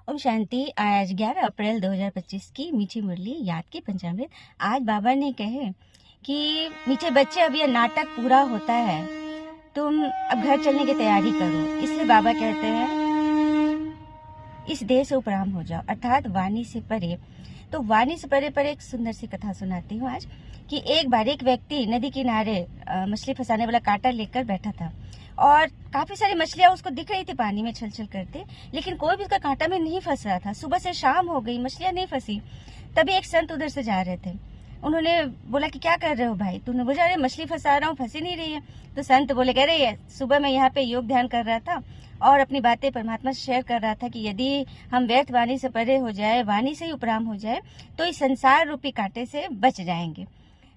ओम शांति। आज 11 अप्रैल 2025 की मीठी मुरली याद की पंचामृत। आज बाबा ने कहे कि मीठे बच्चे, अब यह नाटक पूरा होता है, तुम अब घर चलने की तैयारी करो। इसलिए बाबा कहते हैं इस देह से उपराम हो जाओ, अर्थात वाणी से परे। तो वाणी से परे पर एक सुंदर सी कथा सुनाती हूँ आज कि एक बार एक व्यक्ति नदी किनारे मछली फंसाने वाला कांटा लेकर बैठा था और काफी सारी मछलियां उसको दिख रही थी पानी में छल छल करते, लेकिन कोई भी उसका कांटा में नहीं फंस रहा था। सुबह से शाम हो गई, मछलियां नहीं फंसी। तभी एक संत उधर से जा रहे थे। उन्होंने बोला कि क्या कर रहे हो भाई? तो उन्होंने बोला अरे मछली फंसा रहा हूँ, फंसी नहीं रही है। तो संत बोले कह रही है सुबह मैं यहाँ पे योग ध्यान कर रहा था और अपनी बातें परमात्मा से शेयर कर रहा था कि यदि हम व्यर्थ वाणी से परे हो जाए, वाणी से ही उपराम हो जाए, तो इस संसार रूपी कांटे से बच जाएंगे।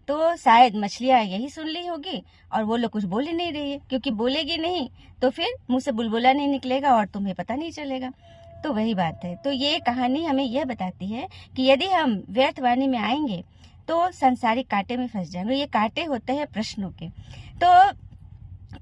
तो शायद मछलियां यही सुन ली होगी और वो लोग कुछ बोल ही नहीं रही है, क्योंकि बोलेगी नहीं तो फिर मुंह से बुलबुला नहीं निकलेगा और तुम्हें पता नहीं चलेगा। तो वही बात है। तो ये कहानी हमें यह बताती है कि यदि हम व्यर्थ वाणी में आएंगे तो संसारिक कांटे में फंस जाएंगे। ये कांटे होते हैं प्रश्नों के। तो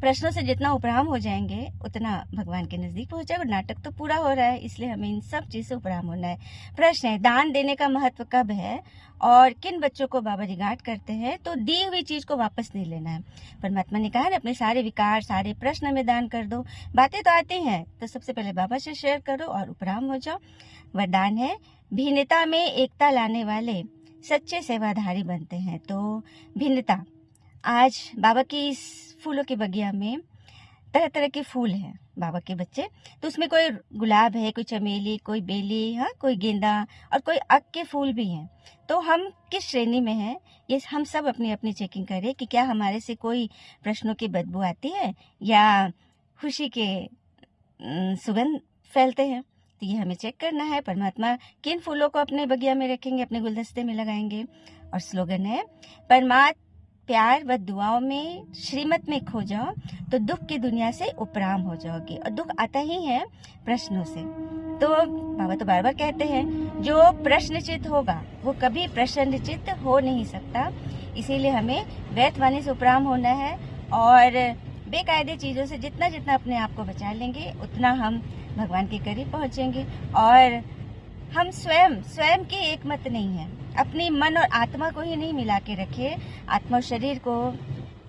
प्रश्नों से जितना उपराम हो जाएंगे उतना भगवान के नजदीक पहुंच जाएगा। नाटक तो पूरा हो रहा है, इसलिए हमें इन सब चीज से उपराम होना है। प्रश्न है, दान देने का महत्व कब है और किन बच्चों को बाबा रिगार्ड करते हैं? तो दी हुई चीज को वापस नहीं लेना है। परमात्मा ने कहा ना अपने सारे विकार, सारे प्रश्न में दान कर दो। बातें तो आती हैं तो सबसे पहले बाबा से शेयर करो और उपराम हो जाओ। वरदान है, भिन्नता में एकता लाने वाले सच्चे सेवाधारी बनते हैं। तो भिन्नता, आज बाबा की इस फूलों की बगिया में तरह तरह के फूल हैं बाबा के बच्चे। तो उसमें कोई गुलाब है, कोई चमेली, कोई बेली, हाँ कोई गेंदा और कोई अक के फूल भी हैं। तो हम किस श्रेणी में हैं ये हम सब अपनी अपनी चेकिंग करें कि क्या हमारे से कोई प्रश्नों की बदबू आती है या खुशी के सुगंध फैलते हैं। तो ये हमें चेक करना है। परमात्मा किन फूलों को अपने बगिया में रखेंगे, अपने गुलदस्ते में लगाएंगे। और स्लोगन है, परमात्मा प्यार व दुआओं में श्रीमत में खो जाओ तो दुख की दुनिया से उपराम हो जाओगे। और दुख आता ही है प्रश्नों से। तो बाबा तो बार बार कहते हैं जो प्रश्नचित होगा वो कभी प्रसन्नचित हो नहीं सकता। इसीलिए हमें व्यर्थ वाणी से उपराम होना है और बेकायदे चीजों से जितना जितना अपने आप को बचा लेंगे उतना हम भगवान के करीब पहुंचेंगे। और हम स्वयं के एक मत नहीं है। अपनी मन और आत्मा को ही नहीं मिला के रखे, आत्मा और शरीर को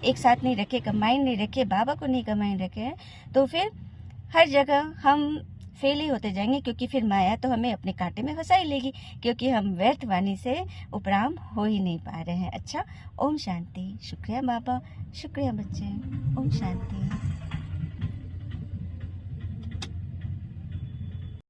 एक साथ नहीं रखे, कंबाइन नहीं रखे, बाबा को नहीं कंबाइन रखे, तो फिर हर जगह हम फेल ही होते जाएंगे। क्योंकि फिर माया तो हमें अपने कांटे में फंसा ही लेगी, क्योंकि हम व्यर्थ वाणी से उपराम हो ही नहीं पा रहे हैं। अच्छा, ओम शांति। शुक्रिया बाबा, शुक्रिया बच्चे। ओम शांति।